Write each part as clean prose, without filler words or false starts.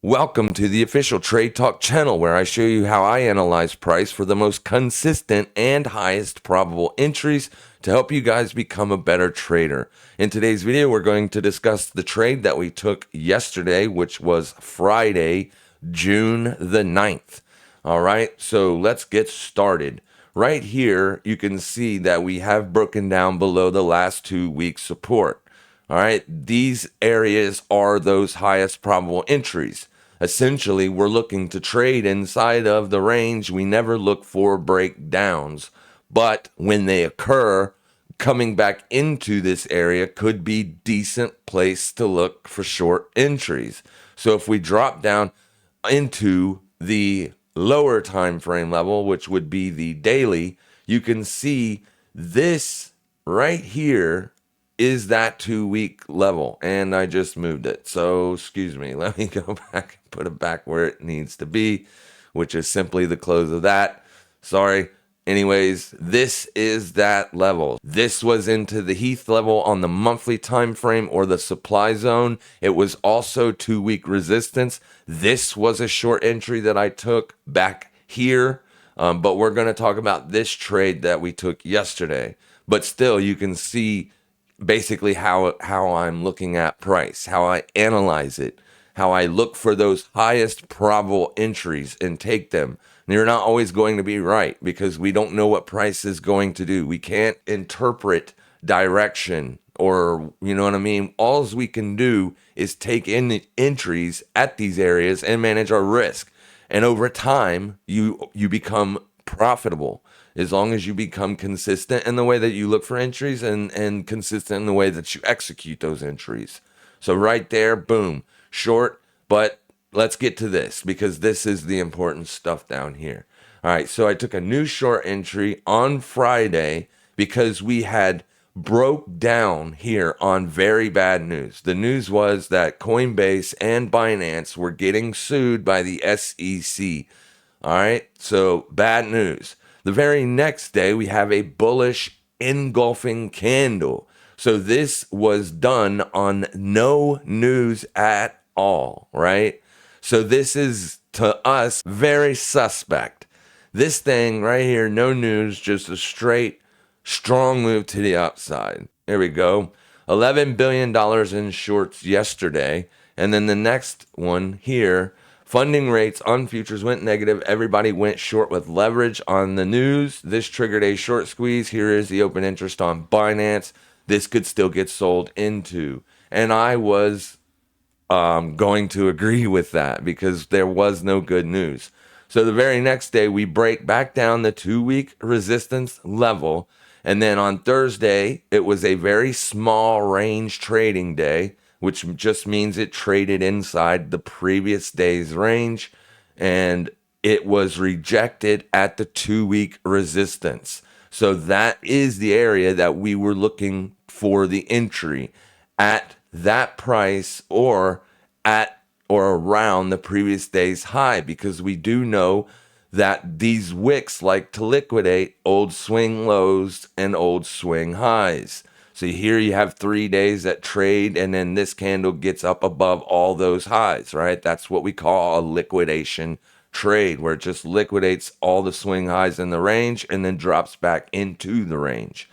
Welcome to the official Trade Talk channel where I show you how I analyze price for the most consistent and highest probable entries to help you guys become a better trader. In today's video, we're going to discuss the trade that we took yesterday, which was Friday, June the 9th. All right, so let's get started. Right here, you can see that we have broken down below the last 2 week support. All right, these areas are those highest probable entries. Essentially, we're looking to trade inside of the range. We never look for breakdowns, but when they occur, coming back into this area could be decent place to look for short entries. So if we drop down into the lower time frame level, which would be the daily, you can see this right here is that 2 week level, and I just moved it. So excuse me, let me go back and put it back where it needs to be, which is simply the close of that. Sorry. Anyways, this is that level. This was into the Heath level on the monthly time frame or the supply zone. It was also 2 week resistance. This was a short entry that I took back here, but we're going to talk about this trade that we took yesterday. But still, you can see basically how I'm looking at price, how I analyze it, how I look for those highest probable entries and take them. And you're not always going to be right because we don't know what price is going to do. We can't interpret direction, or you know what I mean? All we can do is take in the entries at these areas and manage our risk. And over time, you become profitable as long as you become consistent in the way that you look for entries and consistent in the way that you execute those entries. So right there, boom, short. But let's get to this because this is the important stuff down here. All right, so I took a new short entry on Friday because we had broke down here on very bad news. The news was that Coinbase and Binance were getting sued by the SEC. All right, so bad news. The very next day, we have a bullish engulfing candle. So this was done on no news at all, right? So this is, to us, very suspect. This thing right here, no news, just a straight, strong move to the upside. There we go. $11 billion in shorts yesterday. And then the next one here, funding rates on futures went negative. Everybody went short with leverage on the news. This triggered a short squeeze. Here is the open interest on Binance. This could still get sold into. And I was going to agree with that because there was no good news. So the very next day, we break back down the 2 week resistance level. And then on Thursday, it was a very small range trading day, which just means it traded inside the previous day's range, and it was rejected at the 2 week resistance. So that is the area that we were looking for the entry at that price or at or around the previous day's high, because we do know that these wicks like to liquidate old swing lows and old swing highs. So here you have 3 days that trade, and then this candle gets up above all those highs, right? That's what we call a liquidation trade, where it just liquidates all the swing highs in the range and then drops back into the range.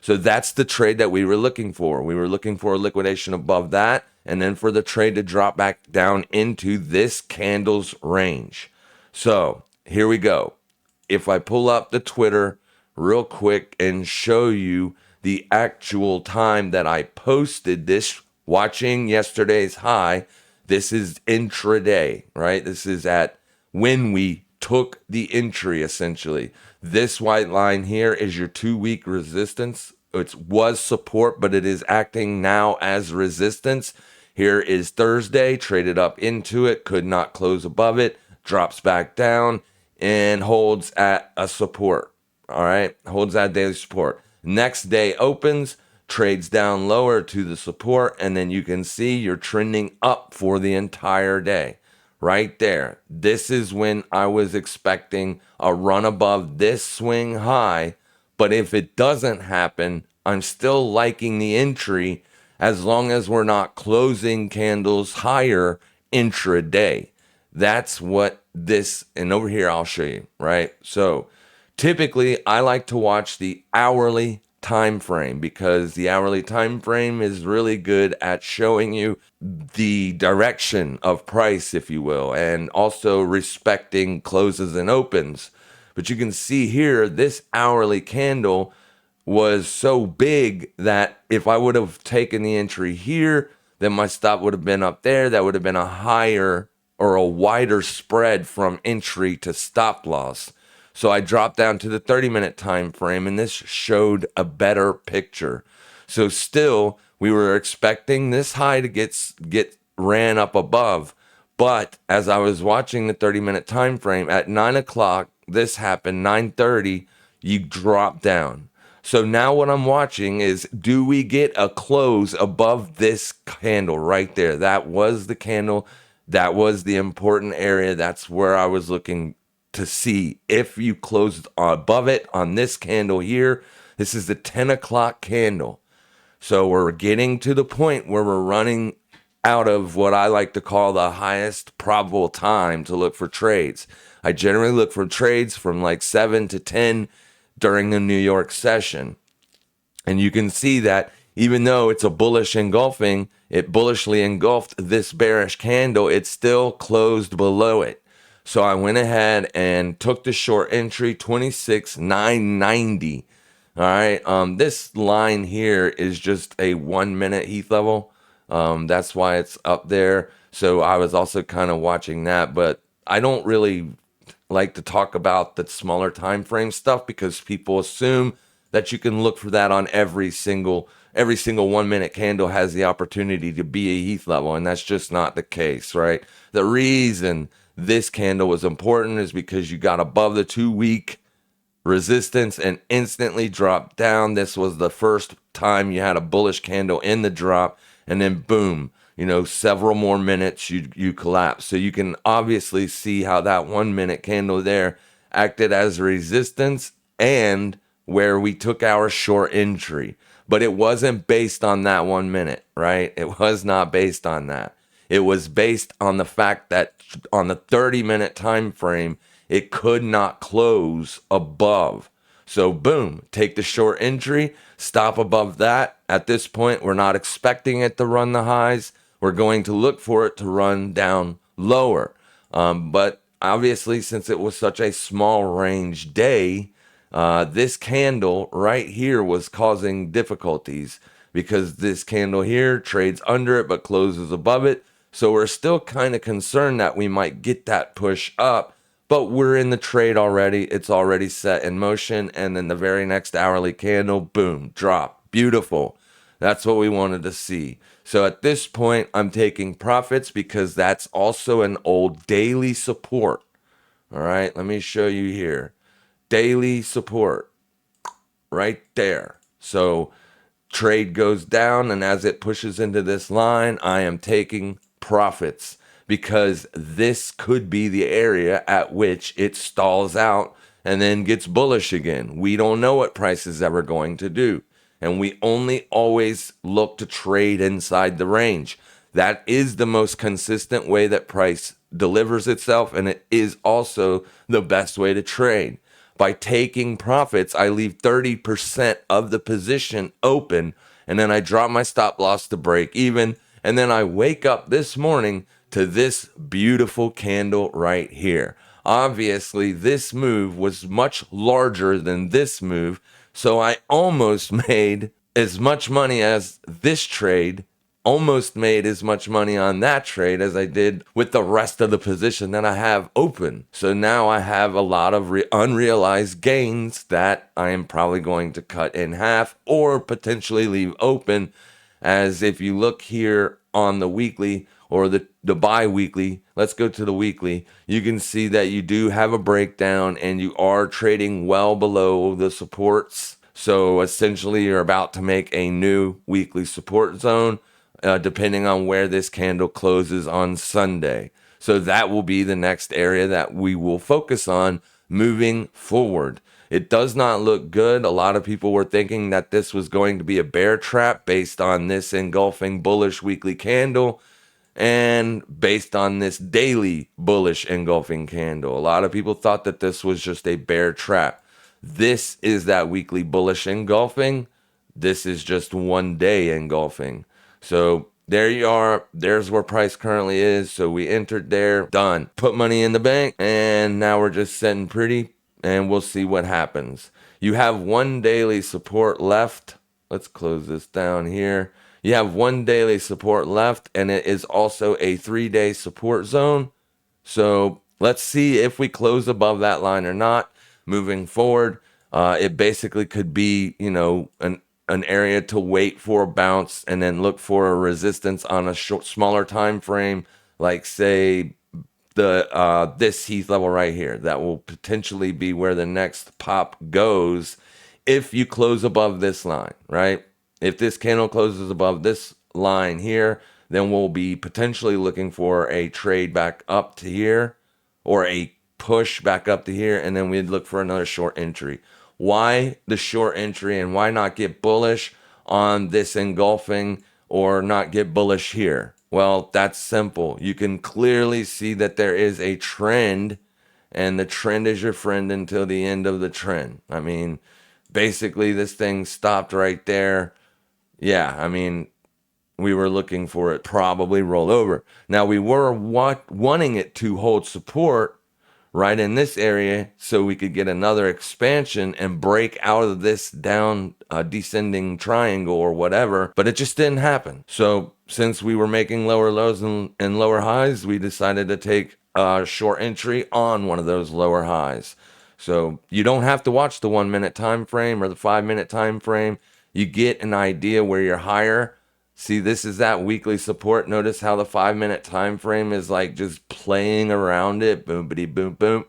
So that's the trade that we were looking for. We were looking for a liquidation above that, and then for the trade to drop back down into this candle's range. So here we go. If I pull up the Twitter real quick and show you the actual time that I posted this, watching yesterday's high, this is intraday, right? This is at when we took the entry, essentially. This white line here is your 2 week resistance. It was support, but it is acting now as resistance. Here is Thursday, traded up into it, could not close above it, drops back down, and holds at a support. All right, holds at daily support. Next day opens, trades down lower to the support, and then you can see you're trending up for the entire day. Right there. This is when I was expecting a run above this swing high, but if it doesn't happen, I'm still liking the entry as long as we're not closing candles higher intraday. That's what this, and over here I'll show you, right? So typically I like to watch the hourly time frame because the hourly time frame is really good at showing you the direction of price, if you will, and also respecting closes and opens. But you can see here, this hourly candle was so big that if I would have taken the entry here, then my stop would have been up there. That would have been a higher or a wider spread from entry to stop loss. So I dropped down to the 30-minute time frame, and this showed a better picture. So still, we were expecting this high to get ran up above. But as I was watching the 30-minute time frame, at 9 o'clock, this happened, 9:30, you drop down. So now what I'm watching is, do we get a close above this candle right there? That was the candle. That was the important area. That's where I was looking to see if you closed above it on this candle here. This is the 10 o'clock candle. So we're getting to the point where we're running out of what I like to call the highest probable time to look for trades. I generally look for trades from like 7 to 10 during the New York session. And you can see that even though it's a bullish engulfing, it bullishly engulfed this bearish candle, it still closed below it. So I went ahead and took the short entry, 26,990. All right. This line here is just a 1 minute Heath level. That's why it's up there. So I was also kind of watching that, but I don't really like to talk about the smaller time frame stuff because people assume that you can look for that on every single 1 minute candle has the opportunity to be a Heath level, and that's just not the case, right? The reason this candle was important is because you got above the 2-week resistance and instantly dropped down. This was the first time you had a bullish candle in the drop, and then boom, several more minutes you collapse. So you can obviously see how that 1 minute candle there acted as resistance and where we took our short entry. But it wasn't based on that 1 minute, right? It was not based on that. It was based on the fact that on the 30-minute time frame, it could not close above. So boom, take the short entry, stop above that. At this point, we're not expecting it to run the highs. We're going to look for it to run down lower. But obviously, since it was such a small range day, this candle right here was causing difficulties because this candle here trades under it but closes above it. So we're still kind of concerned that we might get that push up, but we're in the trade already. It's already set in motion. And then the very next hourly candle, boom, drop. Beautiful. That's what we wanted to see. So at this point, I'm taking profits because that's also an old daily support. All right, let me show you here. Daily support right there. So trade goes down, and as it pushes into this line, I am taking profits because this could be the area at which it stalls out and then gets bullish again. We don't know what price is ever going to do, and we only always look to trade inside the range. That is the most consistent way that price delivers itself, and it is also the best way to trade. By taking profits, I leave 30% of the position open, and then I drop my stop loss to break even, and then I wake up this morning to this beautiful candle right here. Obviously, this move was much larger than this move, so I almost made as much money as this trade, almost made as much money on that trade as I did with the rest of the position that I have open. So now I have a lot of unrealized gains that I am probably going to cut in half or potentially leave open, as if you look here on the weekly or the bi-weekly, let's go to the weekly, you can see that you do have a breakdown and you are trading well below the supports. So essentially you're about to make a new weekly support zone, depending on where this candle closes on Sunday. So that will be the next area that we will focus on moving forward. It does not look good. A lot of people were thinking that this was going to be a bear trap based on this engulfing bullish weekly candle. And based on this daily bullish engulfing candle, a lot of people thought that this was just a bear trap. This is that weekly bullish engulfing. This is just 1 day engulfing. So there you are. There's where price currently is. So we entered there, done. Put money in the bank, and now we're just sitting pretty, and we'll see what happens. You have 1 daily support left. Let's close this down here. You have 1 daily support left, and it is also a 3-day support zone. So let's see if we close above that line or not. Moving forward, it basically could be, an area to wait for a bounce and then look for a resistance on a smaller time frame, like say this Heath level right here. That will potentially be where the next pop goes if you close above this line, right? If this candle closes above this line here, then we'll be potentially looking for a trade back up to here or a push back up to here, and then we'd look for another short entry. Why the short entry, and why not get bullish on this engulfing or not get bullish here? Well, that's simple. You can clearly see that there is a trend, and the trend is your friend until the end of the trend. I mean, basically this thing stopped right there. Yeah, I mean, we were looking for it probably roll over. Now, we were wanting it to hold support right in this area so we could get another expansion and break out of this down descending triangle or whatever, but it just didn't happen. So since we were making lower lows and lower highs, we decided to take a short entry on one of those lower highs. So you don't have to watch the 1 minute time frame or the 5 minute time frame. You get an idea where you're higher. See, this is that weekly support. Notice how the 5 minute time frame is like just playing around it. Boom, bitty, boom, boom.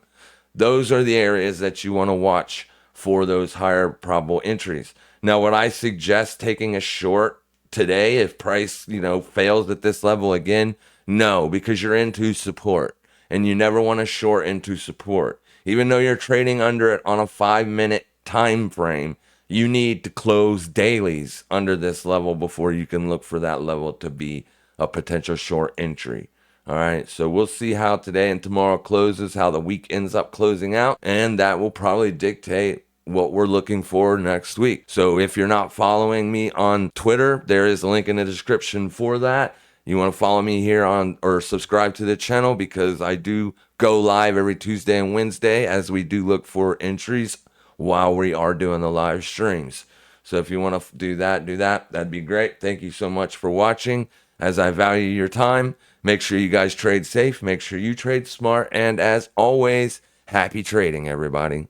Those are the areas that you want to watch for those higher probable entries. Now, would I suggest taking a short today if price, fails at this level again? No, because you're into support and you never want to short into support. Even though you're trading under it on a 5 minute time frame, you need to close dailies under this level before you can look for that level to be a potential short entry. All right, so we'll see how today and tomorrow closes, how the week ends up closing out, and that will probably dictate what we're looking for next week. So if you're not following me on Twitter, there is a link in the description for that. You want to follow me here or subscribe to the channel, because I do go live every Tuesday and Wednesday as we do look for entries while we are doing the live streams. So if you want to do that, that'd be great. Thank you so much for watching. As I value your time, make sure you guys trade safe, make sure you trade smart, and as always, happy trading, everybody.